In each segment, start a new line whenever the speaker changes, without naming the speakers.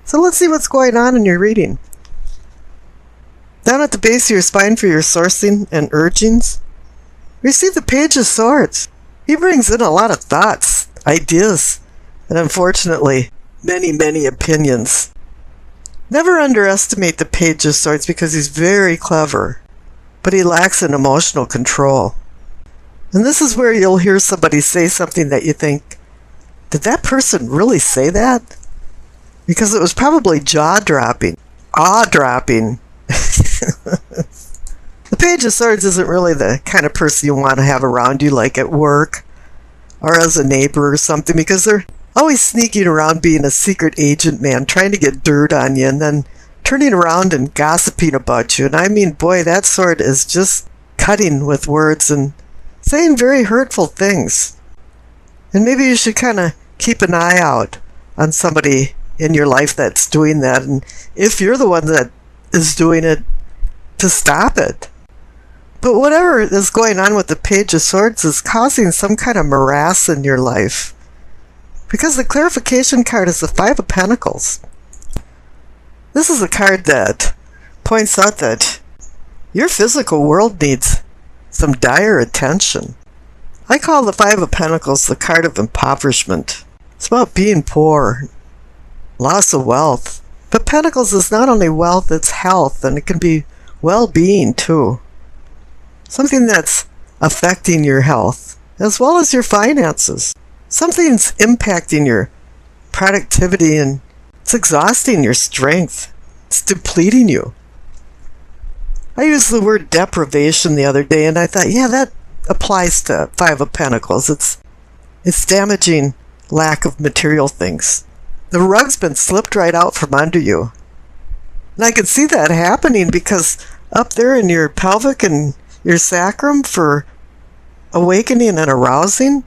So let's see what's going on in your reading. Down at the base of your spine for your sourcing and urgings, receive the Page of Swords. He brings in a lot of thoughts, ideas, and unfortunately, many, many opinions. Never underestimate the Page of Swords because he's very clever, but he lacks in emotional control. And this is where you'll hear somebody say something that you think, did that person really say that? Because it was probably jaw-dropping, awe-dropping. The Page of Swords isn't really the kind of person you want to have around you, like at work or as a neighbor or something, because they're always sneaking around being a secret agent man, trying to get dirt on you and then turning around and gossiping about you. And I mean, boy, that sword is just cutting with words and saying very hurtful things. And maybe you should kind of keep an eye out on somebody in your life that's doing that, and if you're the one that is doing it, to stop it. But whatever is going on with the Page of Swords is causing some kind of morass in your life, because the clarification card is the Five of Pentacles. This is a card that points out that your physical world needs some dire attention. I call the Five of Pentacles the card of impoverishment. It's about being poor, loss of wealth. But Pentacles is not only wealth, it's health, and it can be well-being too. Something that's affecting your health, as well as your finances. Something's impacting your productivity, and it's exhausting your strength. It's depleting you. I used the word deprivation the other day, and I thought, yeah, that applies to Five of Pentacles. It's damaging lack of material things. The rug's been slipped right out from under you. And I can see that happening because up there in your pelvic and your sacrum for awakening and arousing,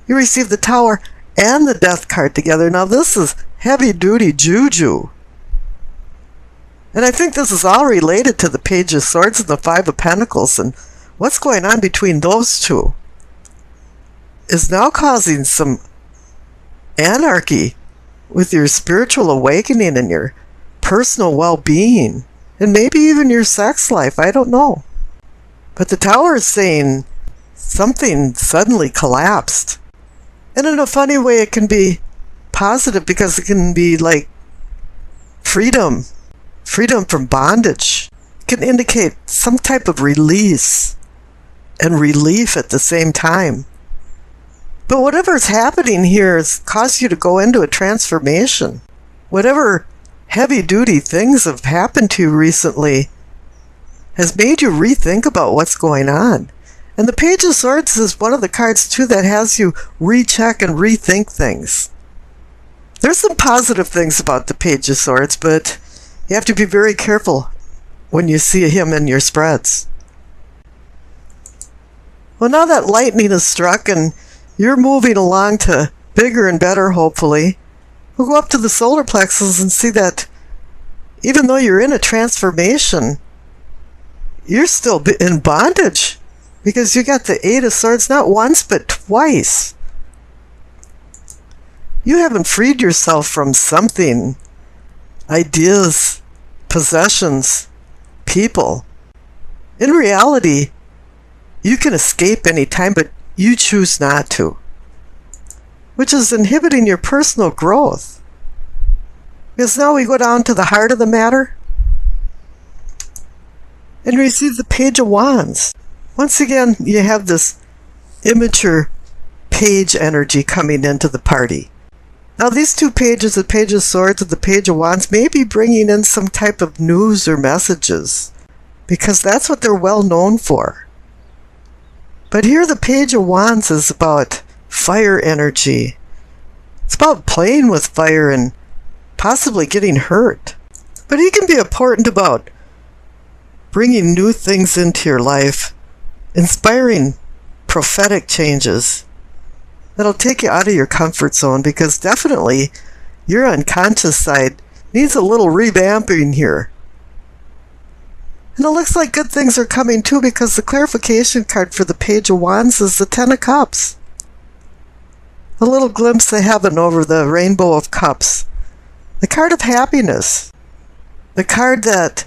you receive the Tower and the Death card together. Now this is heavy-duty juju. And I think this is all related to the Page of Swords and the Five of Pentacles, and what's going on between those two is now causing some anarchy with your spiritual awakening and your personal well-being, and maybe even your sex life. I don't know. But the Tower is saying something suddenly collapsed. And in a funny way, it can be positive because it can be like freedom from bondage. It can indicate some type of release and relief at the same time. But whatever's happening here has caused you to go into a transformation. Whatever heavy-duty things have happened to you recently has made you rethink about what's going on. And the Page of Swords is one of the cards, too, that has you recheck and rethink things. There's some positive things about the Page of Swords, but you have to be very careful when you see him in your spreads. Well, now that lightning has struck and you're moving along to bigger and better, hopefully, we'll go up to the solar plexus and see that even though you're in a transformation, you're still in bondage because you got the Eight of Swords not once but twice. You haven't freed yourself from something, ideas, possessions, people. In reality, you can escape any time, but you choose not to, which is inhibiting your personal growth. Because now we go down to the heart of the matter and receive the Page of Wands. Once again, you have this immature page energy coming into the party. Now these two pages, the Page of Swords and the Page of Wands, may be bringing in some type of news or messages, because that's what they're well known for. But here the Page of Wands is about fire energy. It's about playing with fire and possibly getting hurt. But he can be important about bringing new things into your life, inspiring prophetic changes that'll take you out of your comfort zone, because definitely your unconscious side needs a little revamping here. And it looks like good things are coming too, because the clarification card for the Page of Wands is the Ten of Cups. A little glimpse of heaven over the Rainbow of Cups. The card of happiness. The card that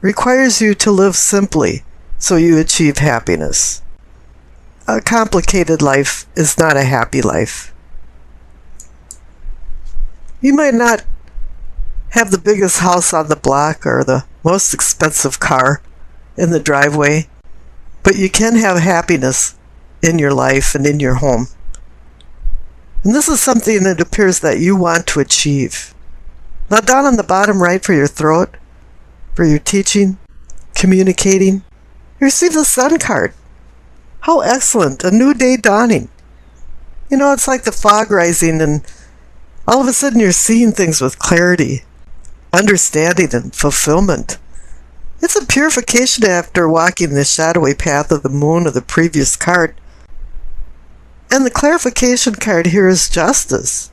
requires you to live simply so you achieve happiness. A complicated life is not a happy life. You might not have the biggest house on the block or the most expensive car in the driveway, but you can have happiness in your life and in your home. And this is something that appears that you want to achieve. Now down on the bottom right for your throat, for your teaching, communicating, you receive the Sun card. How excellent, a new day dawning. You know, it's like the fog rising and all of a sudden you're seeing things with clarity, understanding and fulfillment. It's a purification after walking the shadowy path of the moon of the previous card. And the clarification card here is justice.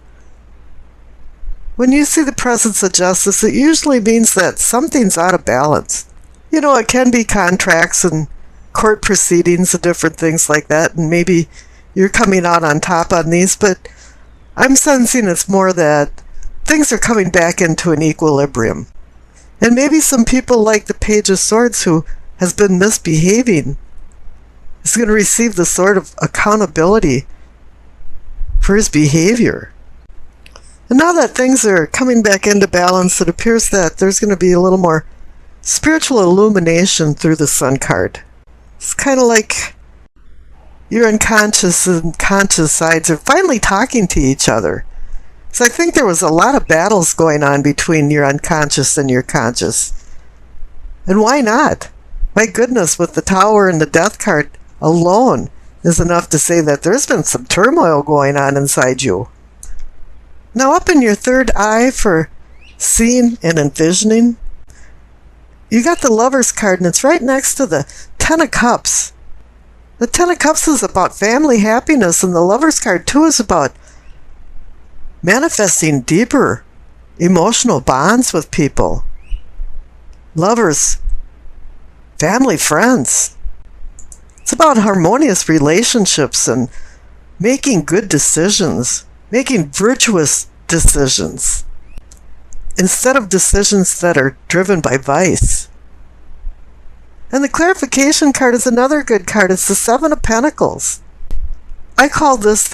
When you see the presence of justice, it usually means that something's out of balance. You know, it can be contracts and court proceedings and different things like that, and maybe you're coming out on top on these, but I'm sensing it's more that things are coming back into an equilibrium. And maybe some people like the Page of Swords who has been misbehaving is going to receive the sort of accountability for his behavior. And now that things are coming back into balance, it appears that there's going to be a little more spiritual illumination through the Sun card. It's kind of like your unconscious and conscious sides are finally talking to each other. So I think there was a lot of battles going on between your unconscious and your conscious. And why not? My goodness, with the Tower and the Death card alone is enough to say that there's been some turmoil going on inside you. Now up in your third eye for seeing and envisioning, you got the Lover's card and it's right next to the Ten of Cups. The Ten of Cups is about family happiness, and the Lover's card too is about manifesting deeper emotional bonds with people. Lovers, family, friends. It's about harmonious relationships and making good decisions, making virtuous decisions, instead of decisions that are driven by vice. And the clarification card is another good card. It's the Seven of Pentacles. I call this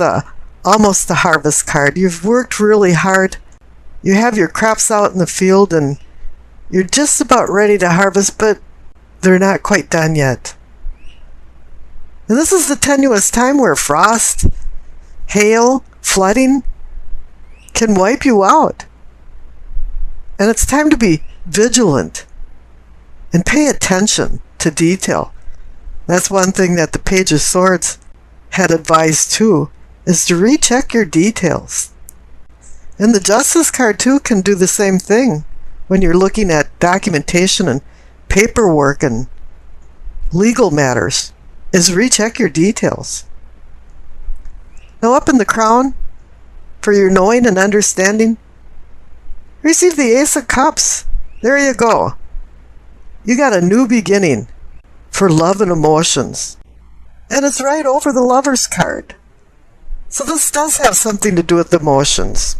almost the harvest card. You've worked really hard. You have your crops out in the field and you're just about ready to harvest, but they're not quite done yet. And this is the tenuous time where frost, hail, flooding can wipe you out. And it's time to be vigilant and pay attention to detail. That's one thing that the Page of Swords had advised too, is to recheck your details. And the Justice card too can do the same thing when you're looking at documentation and paperwork and legal matters, is recheck your details. Now up in the crown, for your knowing and understanding, receive the Ace of Cups. There you go. You got a new beginning for love and emotions. And it's right over the Lover's card. So this does have something to do with emotions.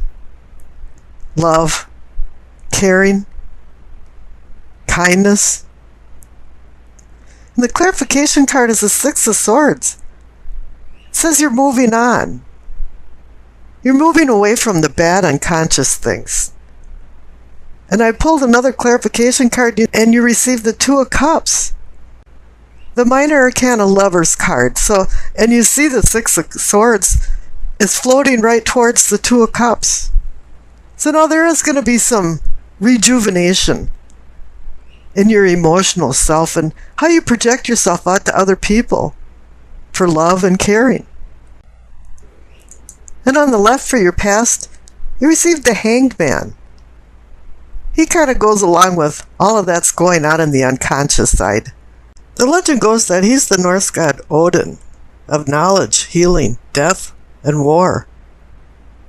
Love, caring, kindness. And the clarification card is the Six of Swords. It says you're moving on. You're moving away from the bad unconscious things. And I pulled another clarification card and you received the Two of Cups. The Minor Arcana Lover's card. So, and you see the Six of Swords is floating right towards the Two of Cups. So now there is going to be some rejuvenation in your emotional self and how you project yourself out to other people for love and caring. And on the left for your past, you received the Hanged Man. He kind of goes along with all of that's going on in the unconscious side. The legend goes that he's the Norse god Odin, of knowledge, healing, death, and war,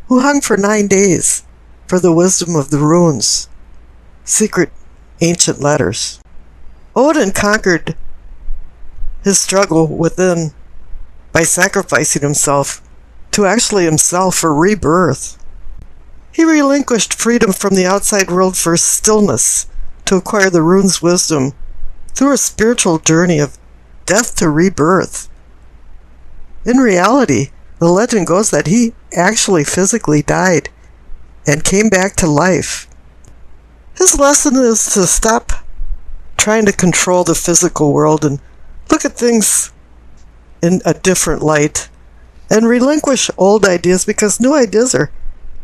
who hung for 9 days for the wisdom of the runes, secret ancient letters. Odin conquered his struggle within by sacrificing himself to actually himself for rebirth. He relinquished freedom from the outside world for stillness to acquire the rune's wisdom through a spiritual journey of death to rebirth. In reality, the legend goes that he actually physically died and came back to life. His lesson is to stop trying to control the physical world and look at things in a different light and relinquish old ideas because new ideas are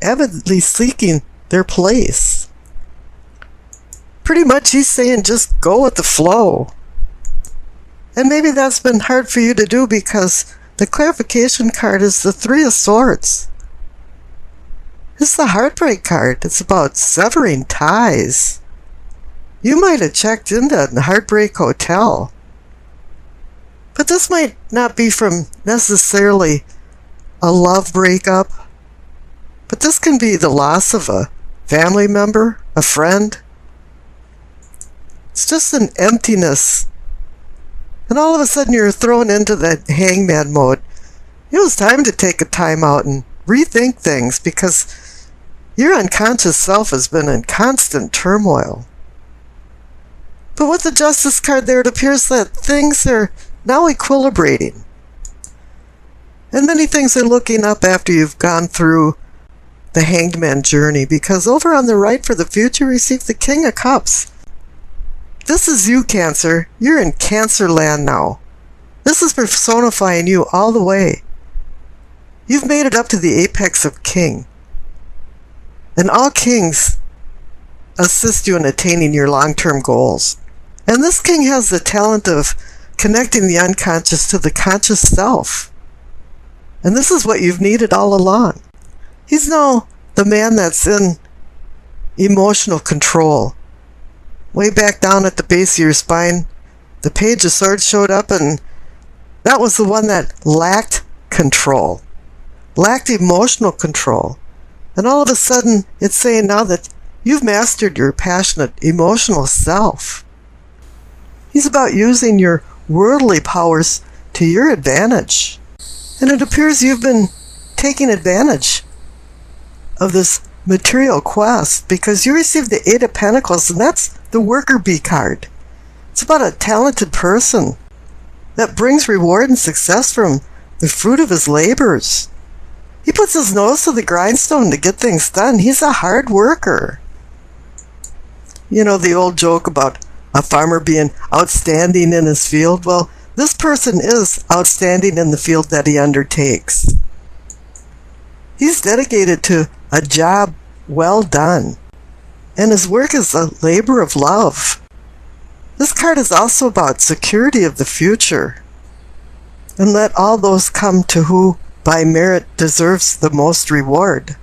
avidly seeking their place. Pretty much he's saying just go with the flow. And maybe that's been hard for you to do because the clarification card is the Three of Swords. It's the heartbreak card. It's about severing ties. You might have checked into the Heartbreak Hotel. But this might not be from necessarily a love breakup. But this can be the loss of a family member, a friend. It's just an emptiness. And all of a sudden you're thrown into that hangman mode. It was time to take a time out and rethink things because your unconscious self has been in constant turmoil. But with the Justice card there, it appears that things are now equilibrating. And many things are looking up after you've gone through the Hanged Man journey, because over on the right for the future, receive the King of Cups. This is you, Cancer. You're in Cancer land now. This is personifying you all the way. You've made it up to the apex of king. And all kings assist you in attaining your long-term goals. And this king has the talent of connecting the unconscious to the conscious self. And this is what you've needed all along. He's now the man that's in emotional control. Way back down at the base of your spine, the Page of Swords showed up, and that was the one that lacked control, lacked emotional control. And all of a sudden, it's saying now that you've mastered your passionate, emotional self. He's about using your worldly powers to your advantage. And it appears you've been taking advantage of this material quest because you received the Eight of Pentacles, and that's the Worker Bee card. It's about a talented person that brings reward and success from the fruit of his labors. He puts his nose to the grindstone to get things done. He's a hard worker. You know the old joke about a farmer being outstanding in his field? Well, this person is outstanding in the field that he undertakes. He's dedicated to a job well done, and his work is a labor of love. This card is also about security of the future, and let all those come to who by merit deserves the most reward.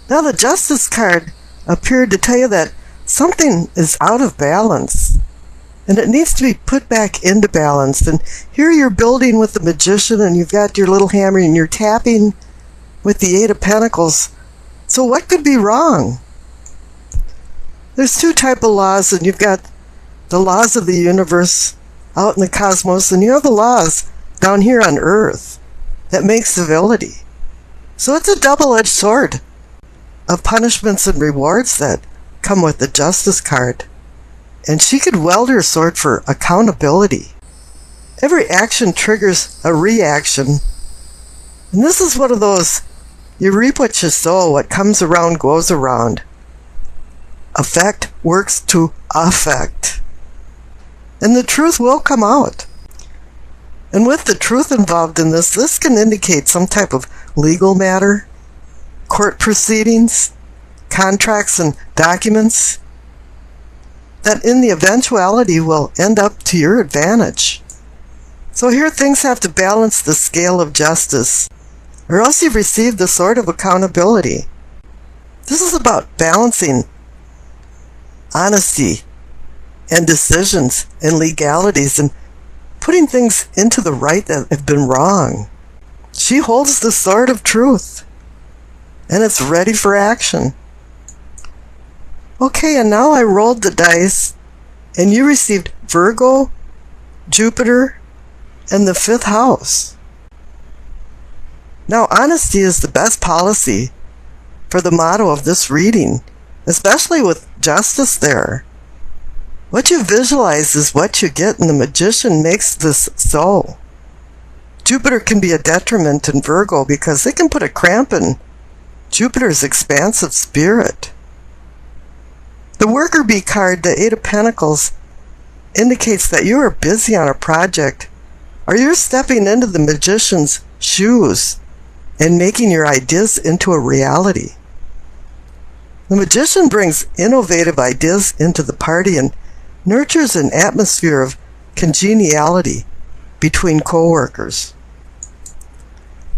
Now the Justice card appeared to tell you that something is out of balance, and it needs to be put back into balance. And here you're building with the Magician, and you've got your little hammer, and you're tapping with the Eight of Pentacles. So what could be wrong? There's two types of laws, and you've got the laws of the universe out in the cosmos, and you have the laws down here on Earth that make civility. So it's a double-edged sword of punishments and rewards that come with the Justice card. And she could wield her sword for accountability. Every action triggers a reaction. And this is one of those, you reap what you sow, what comes around goes around. Effect works to affect. And the truth will come out. And with the truth involved in this can indicate some type of legal matter, court proceedings, contracts and documents that in the eventuality will end up to your advantage. So here things have to balance the scale of justice, or else you've received the sword of accountability. This is about balancing honesty and decisions and legalities and putting things into the right that have been wrong. She holds the sword of truth, and it's ready for action. Okay, and now I rolled the dice, and you received Virgo, Jupiter, and the 5th house. Now, honesty is the best policy for the motto of this reading, especially with justice there. What you visualize is what you get, and the magician makes this so. Jupiter can be a detriment in Virgo because it can put a cramp in Jupiter's expansive spirit. The worker bee card, the Eight of Pentacles, indicates that you are busy on a project, or you're stepping into the magician's shoes and making your ideas into a reality. The magician brings innovative ideas into the party and nurtures an atmosphere of congeniality between co-workers.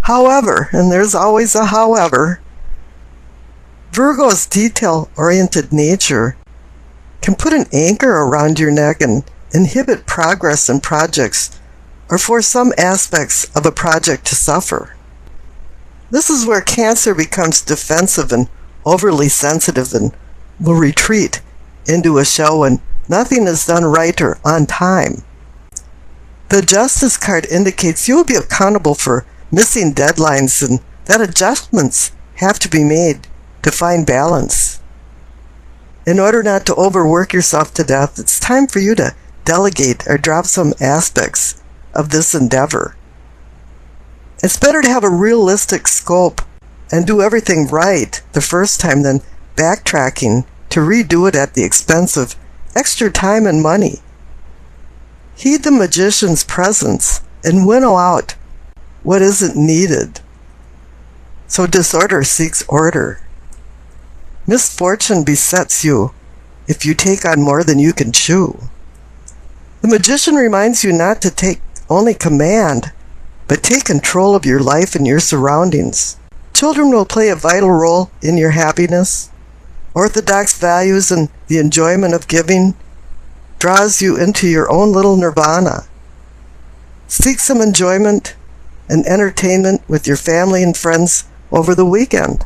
However, and there's always a however, Virgo's detail-oriented nature can put an anchor around your neck and inhibit progress in projects, or force some aspects of a project to suffer. This is where Cancer becomes defensive and overly sensitive and will retreat into a shell when nothing is done right or on time. The Justice card indicates you will be accountable for missing deadlines and that adjustments have to be made to find balance. In order not to overwork yourself to death, it's time for you to delegate or drop some aspects of this endeavor. It's better to have a realistic scope and do everything right the first time than backtracking to redo it at the expense of extra time and money. Heed the magician's presence and winnow out what isn't needed. So disorder seeks order. Misfortune besets you if you take on more than you can chew. The magician reminds you not to take only command, but take control of your life and your surroundings. Children will play a vital role in your happiness. Orthodox values and the enjoyment of giving draws you into your own little nirvana. Seek some enjoyment and entertainment with your family and friends over the weekend.